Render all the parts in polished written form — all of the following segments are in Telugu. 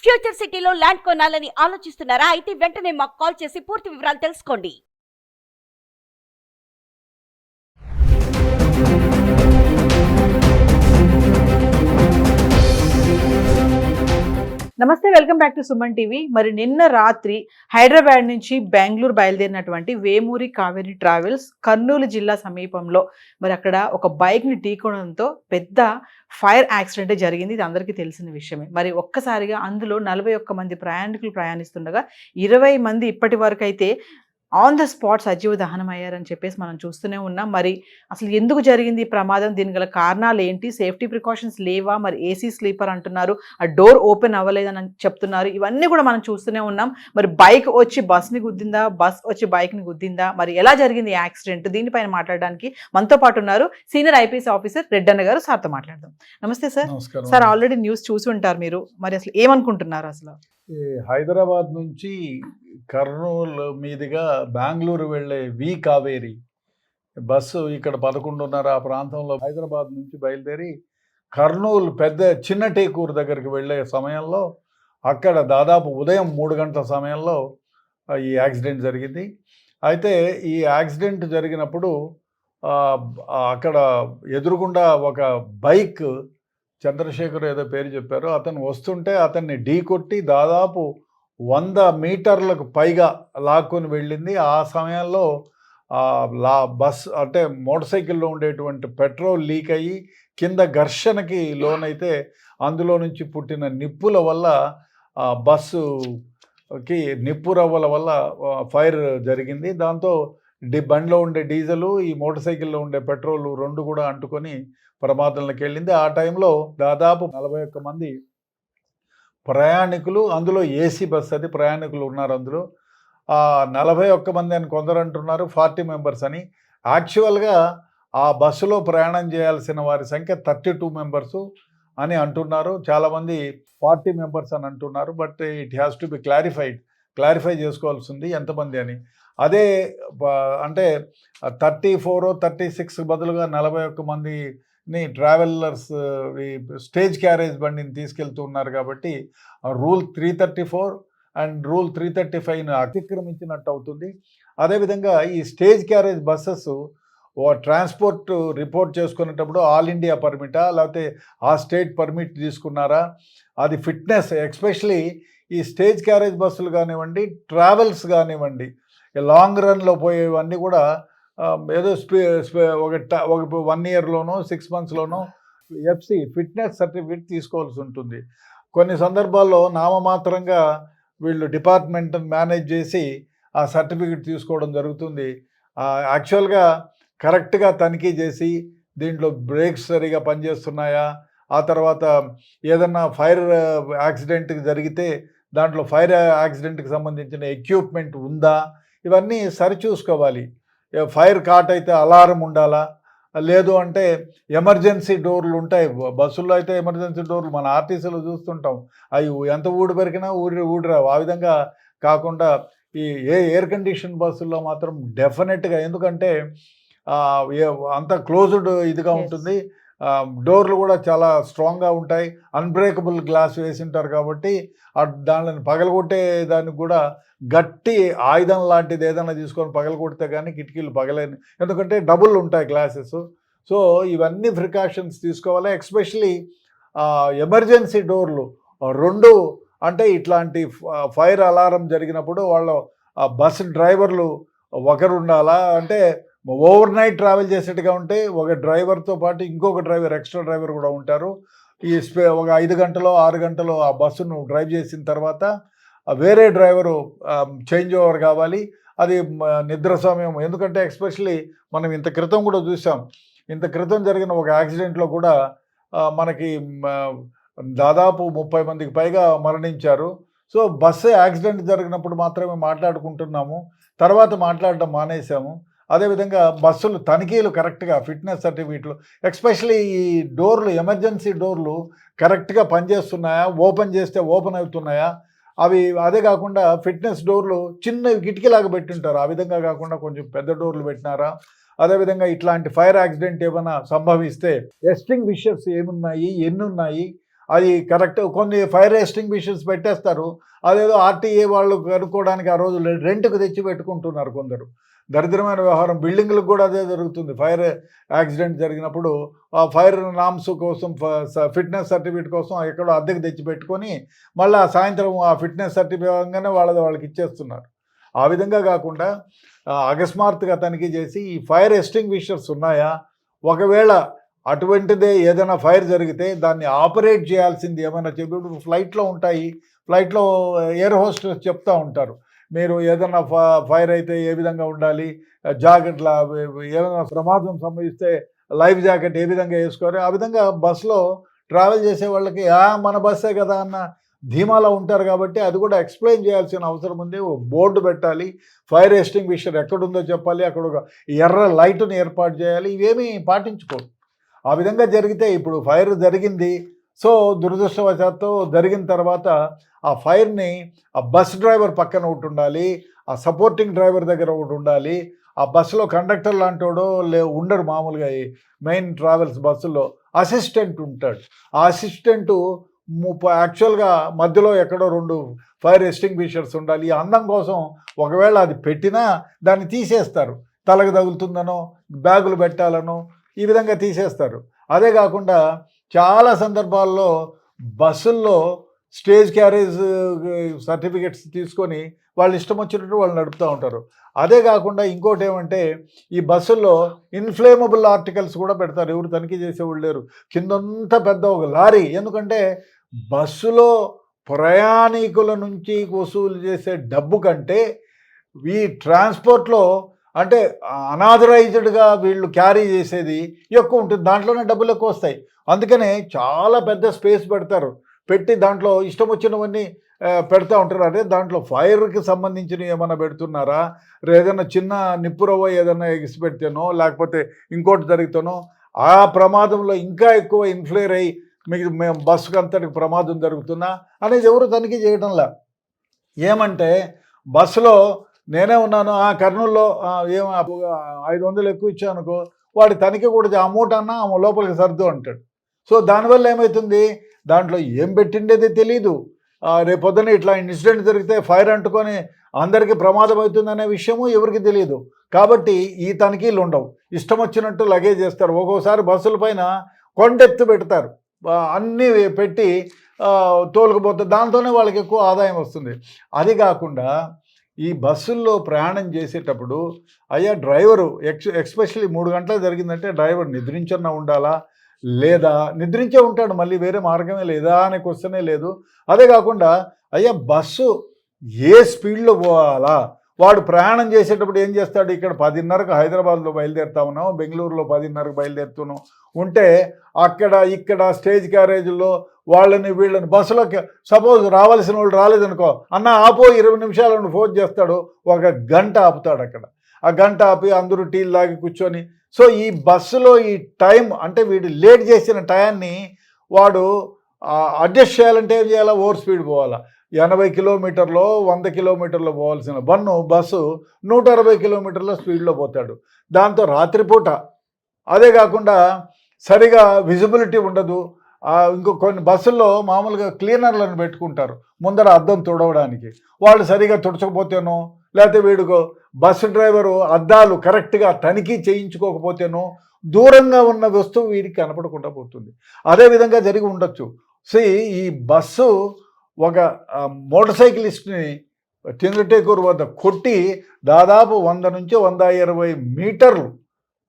ఫ్యూచర్ సిటీలో ల్యాండ్ కొనాలని ఆలోచిస్తున్నారా? అయితే వెంటనే మాకు కాల్ చేసి పూర్తి వివరాలు తెలుసుకోండి. నమస్తే, welcome back to Suman TV. మరి నిన్న రాత్రి హైదరాబాద్ నుంచి బెంగళూరు బయలుదేరినటువంటి వేమూరి కావేరి ట్రావెల్స్ కర్నూలు జిల్లా సమీపంలో మరి అక్కడ ఒక బైక్ని ఢీకొనడంతో పెద్ద ఫైర్ యాక్సిడెంట్ జరిగింది. ఇది అందరికీ తెలిసిన విషయమే. మరి ఒక్కసారిగా అందులో 41 మంది ప్రయాణికులు ప్రయాణిస్తుండగా 20 మంది ఇప్పటి వరకు అయితే ఆన్ ద స్పాట్ సజీవ దహనం అయ్యారని చెప్పేసి మనం చూస్తూనే ఉన్నాం. మరి అసలు ఎందుకు జరిగింది ఈ ప్రమాదం, దీని గల కారణాలు ఏంటి, సేఫ్టీ ప్రికాషన్స్ లేవా, మరి ఏసీ స్లీపర్ అంటున్నారు, ఆ డోర్ ఓపెన్ అవ్వలేదని చెప్తున్నారు, ఇవన్నీ కూడా మనం చూస్తూనే ఉన్నాం. మరి బైక్ వచ్చి బస్ని గుద్దిందా, బస్ వచ్చి బైక్ని గుద్దిందా, మరి ఎలా జరిగింది ఈ యాక్సిడెంట్, దీనిపైన మాట్లాడడానికి మనతో పాటు ఉన్నారు సీనియర్ ఐపీఎస్ ఆఫీసర్ రెడ్డన్న గారు. సార్తో మాట్లాడదాం. నమస్తే సార్. సార్, ఆల్రెడీ న్యూస్ చూసి ఉంటారు మీరు, మరి అసలు ఏమనుకుంటున్నారు? అసలు హైదరాబాద్ నుంచి కర్నూలు మీదుగా బెంగళూరు వెళ్ళే వి కావేరి బస్సు ఇక్కడ 11:30 ఆ ప్రాంతంలో హైదరాబాద్ నుంచి బయలుదేరి కర్నూలు చిన్న టేకూరు దగ్గరికి వెళ్ళే సమయంలో అక్కడ దాదాపు ఉదయం 3 గంటల సమయంలో ఈ యాక్సిడెంట్ జరిగింది. అయితే ఈ యాక్సిడెంట్ జరిగినప్పుడు అక్కడ ఎదురుగుండా ఒక బైక్, చంద్రశేఖర్ ఏదో పేరు చెప్పారు, అతను వస్తుంటే అతన్ని ఢీకొట్టి దాదాపు 100 మీటర్లకు పైగా లాక్కొని వెళ్ళింది. ఆ సమయంలో బస్ అంటే మోటార్ సైకిల్లో ఉండేటువంటి పెట్రోల్ లీక్ అయ్యి కింద ఘర్షణకి లోనైతే అందులో నుంచి పుట్టిన నిప్పుల వల్ల బస్సుకి నిప్పు రవ్వల వల్ల ఫైర్ జరిగింది. దాంతో బండిలో ఉండే డీజిలు, ఈ మోటార్ సైకిల్లో ఉండే పెట్రోల్ రెండు కూడా అంటుకొని ప్రమాదంలోకి వెళ్ళింది. ఆ టైంలో దాదాపు 41 మంది ప్రయాణికులు, అందులో ఏసీ బస్ అది, ప్రయాణికులు ఉన్నారు అందులో. 41 మంది అని కొందరు అంటున్నారు, 40 మెంబర్స్ అని. యాక్చువల్గా ఆ బస్సులో ప్రయాణం చేయాల్సిన వారి సంఖ్య 32 మెంబర్సు అని అంటున్నారు. చాలామంది 40 మెంబర్స్ అని అంటున్నారు. But it has to be clarify చేసుకోవాల్సి ఉంది ఎంతమంది అని. అదే అంటే 34 36 బదులుగా 41 మందిని ట్రావెలర్స్ స్టేజ్ క్యారేజ్ బండిని తీసుకెళ్తూ ఉన్నారు కాబట్టి రూల్ 334 అండ్ రూల్ 335ని అతిక్రమించినట్టు అవుతుంది. అదేవిధంగా ఈ stage carriage buses transport report చేసుకునేటప్పుడు ఆల్ ఇండియా పర్మిటా లేకపోతే ఆ స్టేట్ పర్మిట్ తీసుకున్నారా, అది ఫిట్నెస్, ఎస్పెషలీ ఈ స్టేజ్ క్యారేజ్ బస్సులు కానివ్వండి, ట్రావెల్స్ కానివ్వండి, లాంగ్ రన్లో పోయేవన్నీ కూడా ఏదో ఒక 1 ఇయర్లోనో 6 మంత్స్లోనో ఎఫ్సి ఫిట్నెస్ సర్టిఫికేట్ తీసుకోవాల్సి ఉంటుంది. కొన్ని సందర్భాల్లో నామమాత్రంగా వీళ్ళు డిపార్ట్మెంట్ మేనేజ్ చేసి ఆ సర్టిఫికేట్ తీసుకోవడం జరుగుతుంది. యాక్చువల్గా కరెక్ట్గా తనిఖీ చేసి దీంట్లో బ్రేక్స్ సరిగా పనిచేస్తున్నాయా, ఆ తర్వాత ఏదన్నా ఫైర్ యాక్సిడెంట్కి జరిగితే దాంట్లో ఫైర్ యాక్సిడెంట్కి సంబంధించిన ఎక్విప్మెంట్ ఉందా, ఇవన్నీ సరిచూసుకోవాలి. ఫైర్ కాట్ అయితే అలారం ఉండాలా, లేదు అంటే ఎమర్జెన్సీ డోర్లు ఉంటాయి బస్సుల్లో అయితే, ఎమర్జెన్సీ డోర్లు మన ఆర్టీసీలో చూస్తుంటాం, అవి ఎంత ఊడిపెరికినా ఊడిరావు. ఆ విధంగా కాకుండా ఈ ఎయిర్ కండిషన్ బస్సుల్లో మాత్రం డెఫినెట్గా, ఎందుకంటే అంత క్లోజ్డ్ ఇదిగా ఉంటుంది, డోర్లు కూడా చాలా స్ట్రాంగ్గా ఉంటాయి, అన్బ్రేకబుల్ గ్లాస్ వేసి ఉంటారు కాబట్టి దానిని పగలగొట్టే దానికి కూడా గట్టి ఆయుధం లాంటిది ఏదైనా తీసుకొని పగలగొడితే కానీ కిటికీలు పగలేని, ఎందుకంటే డబుల్ ఉంటాయి గ్లాసెస్. సో ఇవన్నీ ప్రికాషన్స్ తీసుకోవాలి. ఎస్పెషలీ ఎమర్జెన్సీ డోర్లు 2, అంటే ఇట్లాంటి ఫైర్ అలారం జరిగినప్పుడు వాళ్ళ బస్ డ్రైవర్లు ఒకరు ఉండాలా, అంటే ఓవర్ నైట్ ట్రావెల్ చేసేట్టుగా ఉంటే ఒక డ్రైవర్తో పాటు ఇంకొక డ్రైవర్, ఎక్స్ట్రా డ్రైవర్ కూడా ఉంటారు. ఒక 5 గంటలో 6 గంటలో ఆ బస్సును డ్రైవ్ చేసిన తర్వాత వేరే డ్రైవరు చేంజ్ ఓవర్ కావాలి. అది నిద్ర సమయం, ఎందుకంటే ఎస్పెషలీ మనం ఇంత క్రితం కూడా చూసాం, ఇంత క్రితం జరిగిన ఒక యాక్సిడెంట్లో కూడా మనకి దాదాపు 30 మందికి పైగా మరణించారు. సో బస్సు యాక్సిడెంట్ జరిగినప్పుడు మాత్రమే మాట్లాడుకుంటున్నాము, తర్వాత మాట్లాడడం మానేసాము. అదేవిధంగా బస్సులు తనిఖీలు కరెక్ట్గా, ఫిట్నెస్ సర్టిఫికేట్లు, ఎస్పెషలీ ఈ డోర్లు, ఎమర్జెన్సీ డోర్లు కరెక్ట్గా పనిచేస్తున్నాయా, ఓపెన్ చేస్తే ఓపెన్ అవుతున్నాయా, అదే కాకుండా ఫిట్నెస్ డోర్లు చిన్న కిటికీలాగా పెట్టింటారు, ఆ విధంగా కాకుండా కొంచెం పెద్ద డోర్లు పెట్టినారా. అదేవిధంగా ఇట్లాంటి ఫైర్ యాక్సిడెంట్ ఏమైనా సంభవిస్తే ఎస్టింగ్విషర్స్ ఏమున్నాయి, ఎన్ని ఉన్నాయి, అది కరెక్ట్. కొన్ని ఫైర్ ఎస్టింగ్విషర్స్ పెట్టేస్తారు, అదేదో ఆర్టీఏ వాళ్ళు కనుక్కోవడానికి ఆ రోజు రెంట్కి తెచ్చి పెట్టుకుంటున్నారు కొందరు. దరిద్రమైన వ్యవహారం. బిల్డింగ్లకు కూడా అదే జరుగుతుంది. ఫైర్ యాక్సిడెంట్ జరిగినప్పుడు ఆ ఫైర్ నామ్స్ కోసం ఫిట్నెస్ సర్టిఫికేట్ కోసం ఎక్కడో అద్దెకు తెచ్చి పెట్టుకొని మళ్ళీ సాయంత్రం ఆ ఫిట్నెస్ సర్టిఫికేట్గానే వాళ్ళకి ఇచ్చేస్తున్నారు. ఆ విధంగా కాకుండా అకస్మాత్తుగా తనిఖీ చేసి ఈ ఫైర్ ఎస్టింగ్విషర్స్ ఉన్నాయా, ఒకవేళ అటువంటిదే ఏదైనా ఫైర్ జరిగితే దాన్ని ఆపరేట్ చేయాల్సింది ఏమైనా చెప్పి ఫ్లైట్లో ఉంటాయి. ఫ్లైట్లో ఎయిర్ హోస్టెస్ చెప్తూ ఉంటారు, మీరు ఏదైనా ఫైర్ అయితే ఏ విధంగా ఉండాలి, జాకెట్ల ఏదైనా ప్రమాదం సంభవిస్తే లైఫ్ జాకెట్ ఏ విధంగా వేసుకోవాలి. ఆ విధంగా బస్సులో ట్రావెల్ చేసే వాళ్ళకి మన బస్సే కదా అన్న ధీమాలో ఉంటారు. కాబట్టి అది కూడా ఎక్స్ప్లెయిన్ చేయాల్సిన అవసరం ఉంది. బోర్డు పెట్టాలి, ఫైర్ ఎస్టింగ్విషర్ ఎక్కడుందో చెప్పాలి, అక్కడ ఒక ఎర్ర లైట్ని ఏర్పాటు చేయాలి. ఇవేమీ పాటించుకోరు. ఆ విధంగా జరిగితే ఇప్పుడు ఫైర్ జరిగింది, సో దురదృష్టవశాత్తు జరిగిన తర్వాత ఆ ఫైర్ని ఆ బస్ డ్రైవర్ పక్కన ఒకటి ఉండాలి, ఆ సపోర్టింగ్ డ్రైవర్ దగ్గర ఒకటి ఉండాలి, ఆ బస్సులో కండక్టర్ లాంటోడో ఉండరు. మామూలుగా ఈ మెయిన్ ట్రావెల్స్ బస్సుల్లో అసిస్టెంట్ ఉంటాడు. ఆ అసిస్టెంటు యాక్చువల్గా మధ్యలో ఎక్కడో 2 ఫైర్ ఎస్టింగ్విషర్స్ ఉండాలి. ఈ అందం కోసం ఒకవేళ అది పెట్టినా దాన్ని తీసేస్తారు, తలకు తగులుతుందనో బ్యాగులు పెట్టాలనో ఈ విధంగా తీసేస్తారు. అదే కాకుండా చాలా సందర్భాల్లో బస్సుల్లో స్టేజ్ క్యారేజ్ సర్టిఫికెట్స్ తీసుకొని వాళ్ళు ఇష్టం వచ్చినట్టు వాళ్ళు నడుపుతూ ఉంటారు. అదే కాకుండా ఇంకోటి ఏమంటే ఈ బస్సుల్లో ఇన్ఫ్లేమబుల్ ఆర్టికల్స్ కూడా పెడతారు. ఎవరు తనిఖీ చేసేవాళ్ళు లేరు. కిందంతా పెద్ద ఒక లారీ. ఎందుకంటే బస్సులో ప్రయాణికుల నుంచి వసూలు చేసే డబ్బు కంటే ఈ ట్రాన్స్పోర్ట్లో అంటే అనాథరైజ్డ్గా వీళ్ళు క్యారీ చేసేది ఎక్కువ ఉంటుంది. దాంట్లోనే డబ్బులు ఎక్కువ వస్తాయి. అందుకనే చాలా పెద్ద స్పేస్ పెడతారు. పెట్టి దాంట్లో ఇష్టం వచ్చినవన్నీ పెడతా ఉంటారు. అదే దాంట్లో ఫైర్కి సంబంధించినవి ఏమైనా పెడుతున్నారా, ఏదైనా చిన్న నిప్పురవ్వ ఏదైనా ఎగిసి పెడితేనో లేకపోతే ఇంకోటి జరిగితేనో ఆ ప్రమాదంలో ఇంకా ఎక్కువ ఇన్ఫ్లేర్ అయ్యి మీకు మేము బస్సుకు అంతటికి ప్రమాదం జరుగుతున్నా అనేది ఎవరు తనిఖీ చేయడంలా. ఏమంటే బస్సులో నేనే ఉన్నాను, కర్నూలులో ఏం 500 ఎక్కువ ఇచ్చానుకో, వాడి తనిఖీ కూడా ఆ మూట అన్నా లోపలికి సర్దు అంటాడు. సో దానివల్ల ఏమవుతుంది, దాంట్లో ఏం పెట్టిండేది తెలీదు. రేపొద్దున ఇట్లా ఇన్సిడెంట్ జరిగితే ఫైర్ అంటుకొని అందరికీ ప్రమాదం అవుతుందనే విషయము ఎవరికి తెలియదు. కాబట్టి ఈ తనిఖీలు ఉండవు. ఇష్టం వచ్చినట్టు లగేజ్ చేస్తారు. ఒక్కోసారి బస్సుల పైన కొండెత్తు పెడతారు, అన్నీ పెట్టి తోలుకుపోతారు. దాంతోనే వాళ్ళకి ఎక్కువ ఆదాయం వస్తుంది. అది కాకుండా ఈ బస్సుల్లో ప్రయాణం చేసేటప్పుడు అయ్యా డ్రైవరు ఎక్స్పెషల్లీ 3 గంటలు జరిగిందంటే డ్రైవర్ నిద్రించన్నా ఉండాలా, లేదా నిద్రించే ఉంటాడు, మళ్ళీ వేరే మార్గమే లేదా అనే క్వశ్చనే లేదు. అదే కాకుండా అయ్యా బస్సు ఏ స్పీడ్లో పోవాలా, వాడు ప్రయాణం చేసేటప్పుడు ఏం చేస్తాడు, ఇక్కడ 10:30కు హైదరాబాద్లో బయలుదేరుతా ఉన్నాం, బెంగళూరులో 10:30కు బయలుదేరుతున్నాం ఉంటే ఇక్కడ స్టేజ్ క్యారేజీల్లో వాళ్ళని వీళ్ళని బస్సులోకి సపోజ్ రావాల్సిన వాళ్ళు రాలేదనుకో, అన్న ఆపో 20 నిమిషాలను ఫోన్ చేస్తాడు, 1 గంట ఆపుతాడు. అక్కడ ఆ గంట ఆపి అందరూ టీలు లాగి కూర్చొని. సో ఈ బస్సులో ఈ టైం అంటే వీడు లేట్ చేసిన టయాన్ని వాడు అడ్జస్ట్ చేయాలంటే ఏం చేయాలా, ఓవర్ స్పీడ్ పోవాలా. 80 కిలోమీటర్లో 100 కిలోమీటర్లో పోవాల్సిన బస్సు 160 కిలోమీటర్ల స్పీడ్లో పోతాడు. దాంతో రాత్రిపూట అదే కాకుండా సరిగా విజిబిలిటీ ఉండదు. ఇంకో కొన్ని బస్సుల్లో మామూలుగా క్లీనర్లను పెట్టుకుంటారు ముందర అద్దం తుడవడానికి. వాళ్ళు సరిగా తుడచకపోతేనో, లేకపోతే వీడుకో బస్సు డ్రైవరు అద్దాలు కరెక్ట్గా తనిఖీ చేయించుకోకపోతేనో దూరంగా ఉన్న వస్తువు వీడికి కనపడకుండా పోతుంది. అదేవిధంగా జరిగి ఉండొచ్చు. సో ఈ బస్సు ఒక మోటార్ సైకిలిస్ట్ని టింగటేకూరు వద్ద కొట్టి దాదాపు 100 నుంచి 120 మీటర్లు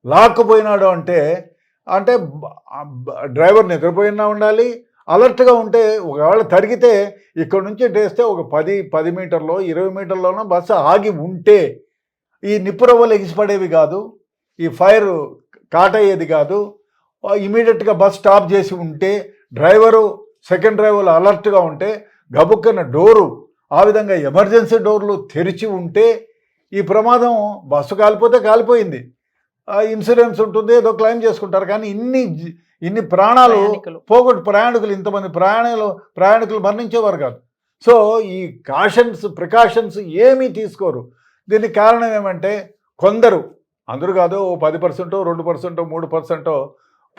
లాక్కుపోయినాడు అంటే డ్రైవర్ నిద్రపోయినా ఉండాలి, అలర్ట్గా ఉంటే. ఒకవేళ తరిగితే ఇక్కడ నుంచి వేస్తే ఒక 10 మీటర్లో 20 మీటర్లోనో బస్సు ఆగి ఉంటే ఈ నిప్పురవ్వలు ఎగిసిపడేవి కాదు, ఈ ఫైర్ కాటయ్యేది కాదు. ఇమీడియట్గా బస్ స్టాప్ చేసి ఉంటే, సెకండ్ డ్రైవర్లు అలర్ట్గా ఉంటే, గబుక్కన డోరు ఆ విధంగా ఎమర్జెన్సీ డోర్లు తెరిచి ఉంటే ఈ ప్రమాదం బస్సు కాలిపోతే కాలిపోయింది, ఇన్సూరెన్స్ ఉంటుంది, ఏదో క్లెయిమ్ చేసుకుంటారు. కానీ ఇన్ని ప్రాణాలు ప్రయాణికులు ఇంతమంది ప్రయాణికులు మరణించేవారు కాదు. సో ఈ ప్రికాషన్స్ ఏమీ తీసుకోరు. దీనికి కారణం ఏమంటే కొందరు, అందరూ కాదు, 10%, 2%, 3%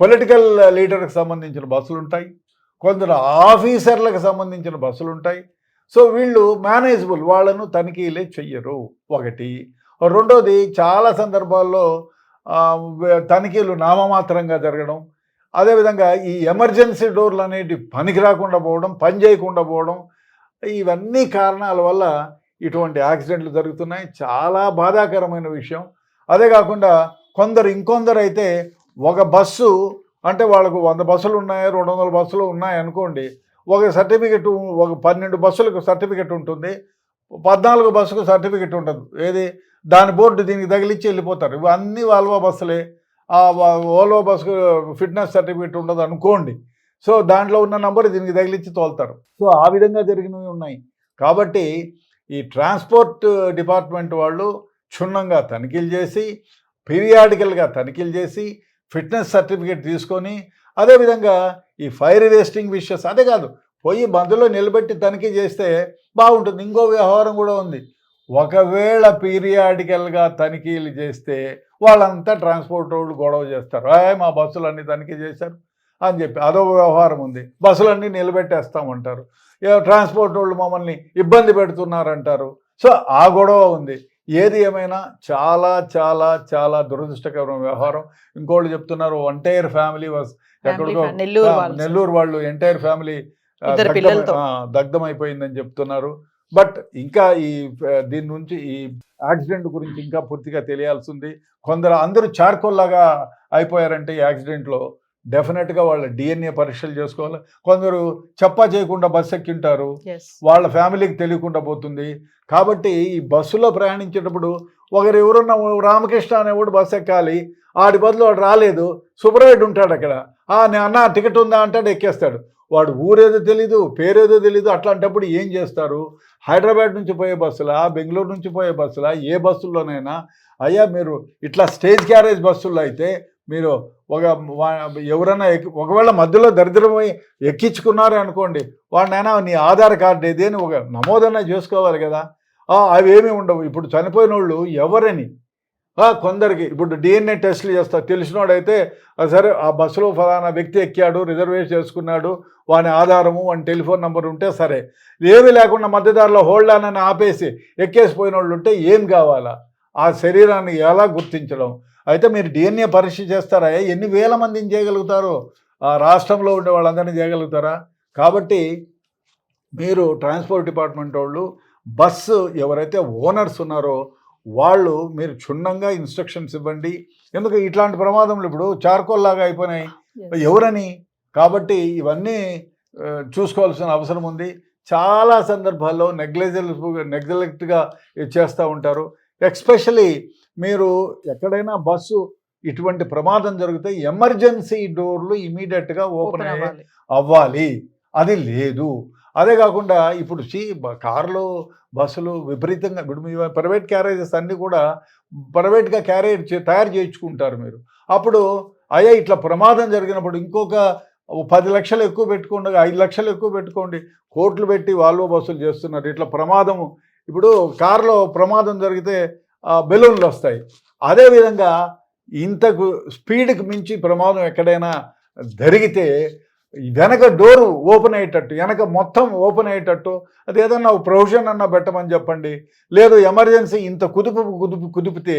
పొలిటికల్ లీడర్కి సంబంధించిన బస్సులు ఉంటాయి, కొందరు ఆఫీసర్లకు సంబంధించిన బస్సులు ఉంటాయి. సో వీళ్ళు మేనేజబుల్, వాళ్ళను తనిఖీలే చెయ్యరు ఒకటి. రెండోది చాలా సందర్భాల్లో తనిఖీలు నామమాత్రంగా జరగడం, అదేవిధంగా ఈ ఎమర్జెన్సీ డోర్లు అనేటివి పనికి రాకుండా పోవడం, పని చేయకుండా పోవడం, ఇవన్నీ కారణాల వల్ల ఇటువంటి యాక్సిడెంట్లు జరుగుతున్నాయి. చాలా బాధాకరమైన విషయం. అదే కాకుండా ఇంకొందరు అయితే ఒక బస్సు అంటే వాళ్ళకు 100 బస్సులు ఉన్నాయి, 200 బస్సులు ఉన్నాయి అనుకోండి, ఒక సర్టిఫికెట్, ఒక 12 బస్సులకు సర్టిఫికెట్ ఉంటుంది, 14 బస్సుకు సర్టిఫికెట్ ఉండదు. ఏది దాని బోర్డు దీనికి తగిలిచ్చి వెళ్ళిపోతారు. ఇవన్నీ వాల్వో బస్సులే. ఆ ఓల్వో బస్సుకు ఫిట్నెస్ సర్టిఫికెట్ ఉండదు అనుకోండి, సో దాంట్లో ఉన్న నంబర్ దీనికి తగిలిచ్చి తోలుతారు. సో ఆ విధంగా జరిగినవి ఉన్నాయి. కాబట్టి ఈ ట్రాన్స్పోర్ట్ డిపార్ట్మెంట్ వాళ్ళు క్షుణ్ణంగా తనిఖీలు చేసి, పీరియాడికల్గా తనిఖీలు చేసి, ఫిట్నెస్ సర్టిఫికేట్ తీసుకొని, అదేవిధంగా ఈ ఫైర్ వేస్టింగ్ విషయస్ అదే కాదు, పోయి బంధులో నిలబెట్టి తనిఖీ చేస్తే బాగుంటుంది. ఇంకో వ్యవహారం కూడా ఉంది. ఒకవేళ పీరియాడికల్గా తనిఖీలు చేస్తే వాళ్ళంతా ట్రాన్స్పోర్ట్ వాళ్ళు గొడవ చేస్తారు, మా బస్సులన్నీ తనిఖీ చేశారు అని చెప్పి అదో వ్యవహారం ఉంది. బస్సులన్నీ నిలబెట్టేస్తామంటారు, ట్రాన్స్పోర్ట్ వాళ్ళు మమ్మల్ని ఇబ్బంది పెడుతున్నారంటారు. సో ఆ గొడవ ఉంది. ఏది ఏమైనా చాలా చాలా చాలా దురదృష్టకరమైన వ్యవహారం. ఇంకోళ్ళు చెప్తున్నారు ఎంటైర్ ఫ్యామిలీ వాజ్ ఎక్కడికో నెల్లూరు వాళ్ళు ఎంటైర్ ఫ్యామిలీ దగ్ధమైపోయిందని చెప్తున్నారు. బట్ ఇంకా దీని నుంచి ఈ యాక్సిడెంట్ గురించి ఇంకా పూర్తిగా తెలియాల్సింది. అందరూ చార్కోల్లాగా అయిపోయారంటే ఈ యాక్సిడెంట్లో డెఫినెట్గా వాళ్ళ డిఎన్ఏ పరీక్షలు చేసుకోవాలి. కొందరు చెప్పా చేయకుండా బస్సు ఎక్కింటారు, వాళ్ళ ఫ్యామిలీకి తెలియకుండా పోతుంది. కాబట్టి ఈ బస్సులో ప్రయాణించేటప్పుడు ఎవరున్నా రామకృష్ణ అనేవాడు బస్సు ఎక్కాలి, ఆడి బదులు వాడు రాలేదు, సూపర్వైజర్ ఉంటాడు అక్కడ, అన్న టికెట్ ఉందా అంటాడు, ఎక్కేస్తాడు. వాడు ఊరేదో తెలీదు, పేరేదో తెలీదు. అట్లాంటప్పుడు ఏం చేస్తారు? హైదరాబాద్ నుంచి పోయే బస్సులా, బెంగళూరు నుంచి పోయే బస్సులా, ఏ బస్సుల్లోనైనా అయ్యా మీరు ఇట్లా స్టేజ్ క్యారేజ్ బస్సుల్లో అయితే మీరు ఎవరైనా ఒకవేళ మధ్యలో దరిద్రమై ఎక్కించుకున్నారు అనుకోండి, వాడినైనా నీ ఆధార్ కార్డు ఏది అని ఒక నమోదన్నా చేసుకోవాలి కదా. అవి ఏమీ ఉండవు. ఇప్పుడు చనిపోయిన వాళ్ళు ఎవరని కొందరికి ఇప్పుడు డిఎన్ఏ టెస్టులు చేస్తారు. తెలిసినోడైతే సరే ఆ బస్సులో ఫలానా వ్యక్తి ఎక్కాడు, రిజర్వేషన్ చేసుకున్నాడు, వాని ఆధారము వాని టెలిఫోన్ నెంబర్ ఉంటే సరే. ఏమీ లేకుండా మధ్యదారిలో హోల్డ్ అని ఆపేసి ఎక్కేసిపోయిన వాళ్ళు ఉంటే ఏం కావాలా? ఆ శరీరాన్ని ఎలా గుర్తించడం? అయితే మీరు డిఎన్ఏ పరీక్ష చేస్తారా? ఎన్ని వేల మందిని చేయగలుగుతారు? ఆ రాష్ట్రంలో ఉండే వాళ్ళందరినీ చేయగలుగుతారా? కాబట్టి మీరు ట్రాన్స్పోర్ట్ డిపార్ట్మెంట్ వాళ్ళు బస్సు ఎవరైతే ఓనర్స్ ఉన్నారో వాళ్ళు మీరు క్షుణ్ణంగా ఇన్స్ట్రక్షన్స్ ఇవ్వండి. ఎందుకు ఇట్లాంటి ప్రమాదములు ఇప్పుడు చార్కోల్లాగా అయిపోయినాయి, ఎవరని? కాబట్టి చూసుకోవాల్సిన అవసరం ఉంది. చాలా సందర్భాల్లో నెగ్లెక్ట్గా చేస్తూ ఉంటారు. ఎస్పెషలీ మీరు ఎక్కడైనా బస్సు ఇటువంటి ప్రమాదం జరిగితే ఎమర్జెన్సీ డోర్లు ఇమీడియట్గా ఓపెన్ అవ్వాలి, అది లేదు. అదే కాకుండా ఇప్పుడు కార్లు బస్సులు విపరీతంగా ఇప్పుడు మీ ప్రైవేట్ క్యారేజెస్ అన్నీ కూడా ప్రైవేట్గా తయారు చేయించుకుంటారు మీరు. అప్పుడు అయ్యా ఇట్లా ప్రమాదం జరిగినప్పుడు ఇంకొక 10 లక్షలు ఎక్కువ పెట్టుకోండి, 5 లక్షలు ఎక్కువ పెట్టుకోండి, కోట్లు పెట్టి వాల్వో బస్సులు చేస్తున్నారు. ఇట్లా ప్రమాదము ఇప్పుడు కారులో ప్రమాదం జరిగితే బెలూన్లు వస్తాయి. అదేవిధంగా ఇంతకు స్పీడ్కి మించి ప్రమాదం ఎక్కడైనా జరిగితే వెనక డోరు ఓపెన్ అయ్యేటట్టు, వెనక మొత్తం ఓపెన్ అయ్యేటట్టు అది ఏదన్నా ప్రొవిజన్ అన్నా పెట్టమని చెప్పండి. లేదు ఎమర్జెన్సీ ఇంత కుదిపితే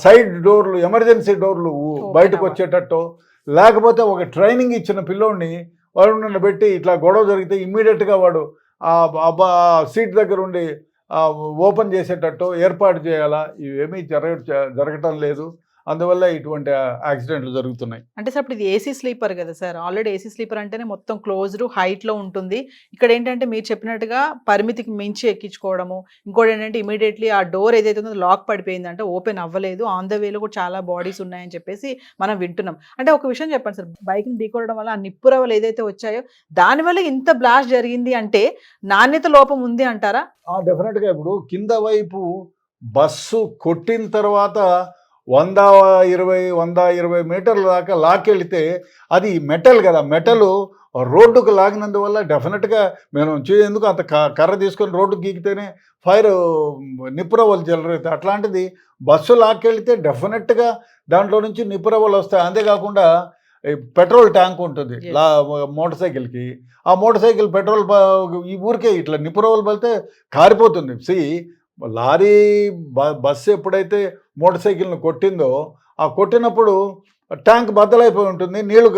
సైడ్ డోర్లు, ఎమర్జెన్సీ డోర్లు బయటకు వచ్చేటట్టు, లేకపోతే ఒక ట్రైనింగ్ ఇచ్చిన పిల్లోడిని వాడు పెట్టి ఇట్లా గొడవ జరిగితే ఇమ్మీడియట్గా వాడు సీట్ దగ్గర ఉండి ఓపెన్ చేసేటట్టు ఏర్పాటు చేయాలా? ఇవేమీ జరగటం లేదు. అందువల్ల ఇటువంటి యాక్సిడెంట్లు జరుగుతున్నాయి. అంటే సార్ ఇప్పుడు ఇది ఏసీ స్లీపర్ కదా సార్, ఆల్రెడీ ఏసీ స్లీపర్ అంటేనే మొత్తం క్లోజ్డ్ హైట్లో ఉంటుంది. ఇక్కడ ఏంటంటే మీరు చెప్పినట్టుగా పరిమితికి మించి ఎక్కించుకోవడము, ఇంకోటి ఏంటంటే ఇమీడియట్లీ ఆ డోర్ ఏదైతే ఉందో లాక్ పడిపోయిందంటే ఓపెన్ అవ్వలేదు, ఆన్ ద వేలో కూడా చాలా బాడీస్ ఉన్నాయని చెప్పేసి మనం వింటున్నాం. అంటే ఒక విషయం చెప్పండి సార్, బైక్ని ఢీకొనడం వల్ల ఆ నిప్పురవలు ఏదైతే వచ్చాయో దానివల్ల ఇంత బ్లాస్ట్ జరిగింది అంటే నాణ్యత లోపం ఉంది అంటారా? డెఫినెట్గా. ఇప్పుడు కింద వైపు బస్సు కొట్టిన తర్వాత 120 మీటర్ల దాకా లాక్కెళ్తే అది మెటల్ కదా, మెటల్ రోడ్డుకు లాగినందువల్ల డెఫినెట్గా మేము ఎందుకు అంత కర్ర తీసుకొని రోడ్డుకు గీకితేనే ఫైర్ నిప్పురవ్వలు జలరైతే, అట్లాంటిది బస్సు లాక్కెళ్తే డెఫినెట్గా దాంట్లో నుంచి నిప్పురవ్వలు వస్తాయి. అంతేకాకుండా పెట్రోల్ ట్యాంక్ ఉంటుంది Yes. మోటార్ సైకిల్కి. ఆ మోటార్ సైకిల్ పెట్రోల్ ఈ ఊరికే ఇట్లా నిపురవలు వెళ్తే కారిపోతుంది. లారీ బస్సు ఎప్పుడైతే మోటార్ సైకిల్ని కొట్టిందో ఆ కొట్టినప్పుడు ట్యాంక్ బద్దలైపోయి ఉంటుంది, నీళ్లు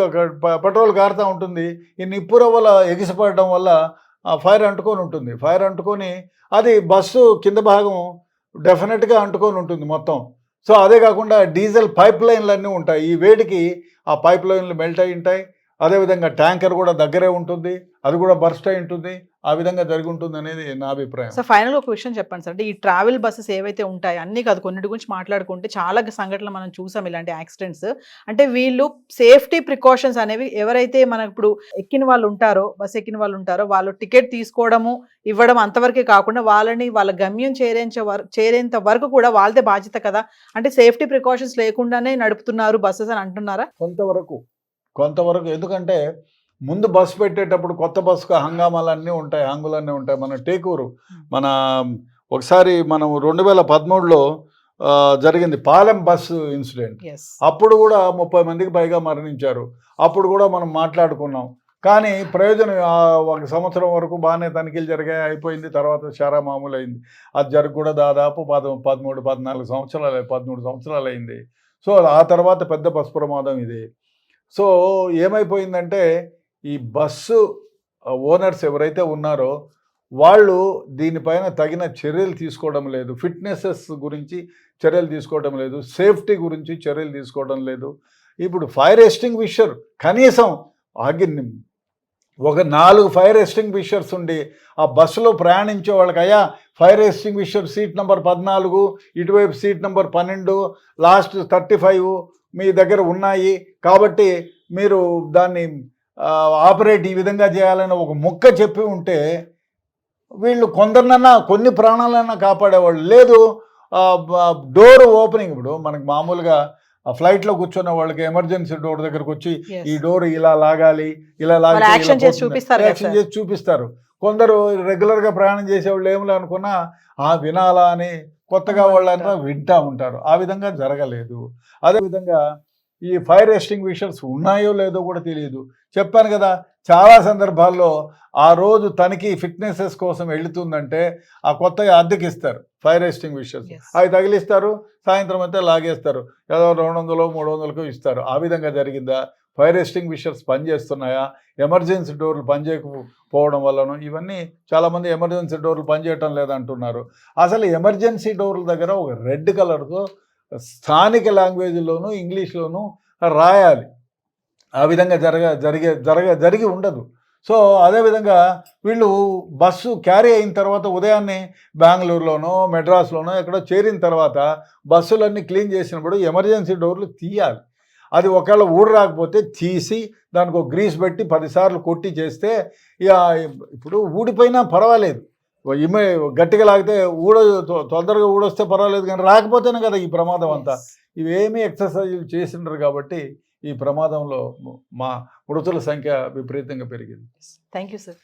పెట్రోల్ కారుతూ ఉంటుంది. ఈ నిప్పురవ్వల ఎగిసిపడడం వల్ల ఫైర్ అంటుకొని ఉంటుంది. ఫైర్ అంటుకొని అది బస్సు కింద భాగం డెఫినెట్గా అంటుకొని ఉంటుంది మొత్తం. సో అదే కాకుండా డీజిల్ పైప్ లైన్లు అన్నీ ఉంటాయి. ఈ వేడికి ఆ పైప్ లైన్లు మెల్ట్ అయి ఉంటాయి. అదేవిధంగా ట్యాంకర్ కూడా దగ్గరే ఉంటుంది, అది కూడా బర్స్ట్ అయి ఉంటుంది. ఆ విధంగా జరిగి ఉంటుంది అనేది నా అభిప్రాయం. సో ఫైనల్ ఒక విషయం చెప్పండి సార్, అంటే ఈ ట్రావెల్ బస్సెస్ ఏవైతే ఉంటాయి అన్నీ కాదు, కొన్నిటి గురించి మాట్లాడుకుంటే చాలా సంఘటనలు మనం చూసాం ఇలాంటి యాక్సిడెంట్స్. అంటే వీళ్ళు సేఫ్టీ ప్రికాషన్స్ అనేవి ఎవరైతే మనకు ఇప్పుడు ఎక్కిన వాళ్ళు ఉంటారో, బస్ ఎక్కిన వాళ్ళు ఉంటారో, వాళ్ళు టికెట్ తీసుకోవడము ఇవ్వడం అంతవరకే కాకుండా వాళ్ళని వాళ్ళ గమ్యం చేరేంత వరకు కూడా వాళ్ళదే బాధ్యత కదా. అంటే సేఫ్టీ ప్రికాషన్స్ లేకుండానే నడుపుతున్నారు బస్సెస్ అని అంటున్నారా? కొంతవరకు ఎందుకంటే ముందు బస్సు పెట్టేటప్పుడు కొత్త బస్సుకు హంగులన్నీ ఉంటాయి. మన టేకూరు ఒకసారి మనం 2013లో జరిగింది పాలెం బస్సు ఇన్సిడెంట్. అప్పుడు కూడా 30 మందికి పైగా మరణించారు. అప్పుడు కూడా మనం మాట్లాడుకున్నాం. కానీ ప్రయోజనం 1 సంవత్సరం వరకు బాగానే తనిఖీలు జరిగాయి, అయిపోయింది. తర్వాత షారా మామూలు అయింది. అది జరిగి కూడా దాదాపు 13 సంవత్సరాలు అయింది. సో ఆ తర్వాత పెద్ద బస్సు ప్రమాదం ఇది. సో ఏమైపోయిందంటే ఈ బస్సు ఓనర్స్ ఎవరైతే ఉన్నారో వాళ్ళు దీనిపైన తగిన చర్యలు తీసుకోవడం లేదు. ఫిట్నెసెస్ గురించి చర్యలు తీసుకోవడం లేదు, సేఫ్టీ గురించి చర్యలు తీసుకోవడం లేదు. ఇప్పుడు ఫైర్ ఎస్టింగ్విషర్ కనీసం ఒక 4 ఫైర్ ఎస్టింగ్విషర్స్ ఉండి ఆ బస్సులో ప్రయాణించే వాళ్ళకి, అయ్యా ఫైర్ ఎస్టింగ్విషర్ సీట్ నెంబర్ 14, ఇటువైపు సీట్ నెంబర్ 12, లాస్ట్ 35 మీ దగ్గర ఉన్నాయి కాబట్టి మీరు దాన్ని ఆపరేట్ ఈ విధంగా చేయాలని ఒక ముక్క చెప్పి ఉంటే వీళ్ళు కొందరినన్నా కొన్ని ప్రాణాలన్నా కాపాడేవాళ్ళు. లేదు డోర్ ఓపెనింగ్, ఇప్పుడు మనకు మామూలుగా ఫ్లైట్లో కూర్చున్న వాళ్ళకి ఎమర్జెన్సీ డోర్ దగ్గరకు వచ్చి ఈ డోర్ ఇలా లాగాలి, యాక్షన్ చేసి చూపిస్తారు. కొందరు రెగ్యులర్గా ప్రయాణం చేసేవాళ్ళు ఏమిలే అనుకున్నా వినాలా అని కొత్తగా వాళ్ళంతా వింటూ ఉంటారు. ఆ విధంగా జరగలేదు. అదేవిధంగా ఈ ఫైర్ ఎస్టింగ్విషర్స్ ఉన్నాయో లేదో కూడా తెలియదు. చెప్పాను కదా, చాలా సందర్భాల్లో ఆ రోజు తనకి ఫిట్నెసెస్ కోసం వెళుతుందంటే ఆ కొత్తగా అద్దెకిస్తారు ఫైర్ ఎస్టింగ్విషర్స్. అవి తగిలిస్తారు, సాయంత్రం అయితే లాగేస్తారు, ఏదో 200-300 ఇస్తారు. ఆ విధంగా జరిగిందా? Fire extinguishers పనిచేస్తున్నాయా? ఎమర్జెన్సీ డోర్లు పనిచేయకపోవడం వల్లను ఇవన్నీ చాలామంది ఎమర్జెన్సీ డోర్లు పనిచేయటం లేదంటున్నారు. అసలు ఎమర్జెన్సీ డోర్ల దగ్గర ఒక రెడ్ కలర్తో స్థానిక లాంగ్వేజ్లోనూ ఇంగ్లీష్లోనూ రాయాలి. ఆ విధంగా జరిగి ఉండదు. సో అదేవిధంగా వీళ్ళు బస్సు క్యారీ అయిన తర్వాత ఉదయాన్నే బెంగళూరులోనో మెడ్రాస్లోనో ఎక్కడో చేరిన తర్వాత బస్సులన్నీ క్లీన్ చేసినప్పుడు ఎమర్జెన్సీ డోర్లు తీయాలి. అది ఒకవేళ ఊడు రాకపోతే తీసి దానికి ఒక గ్రీస్ పెట్టి 10 సార్లు కొట్టి చేస్తే ఇక ఇప్పుడు ఊడిపోయినా పర్వాలేదు, గట్టిగా లాగితే తొందరగా ఊడొస్తే పర్వాలేదు, కానీ రాకపోతేనే కదా ఈ ప్రమాదం అంతా. ఇవేమీ ఎక్సర్సైజులు చేసిండ్రు కాబట్టి ఈ ప్రమాదంలో మా మృతుల సంఖ్య విపరీతంగా పెరిగింది. Thank you sir.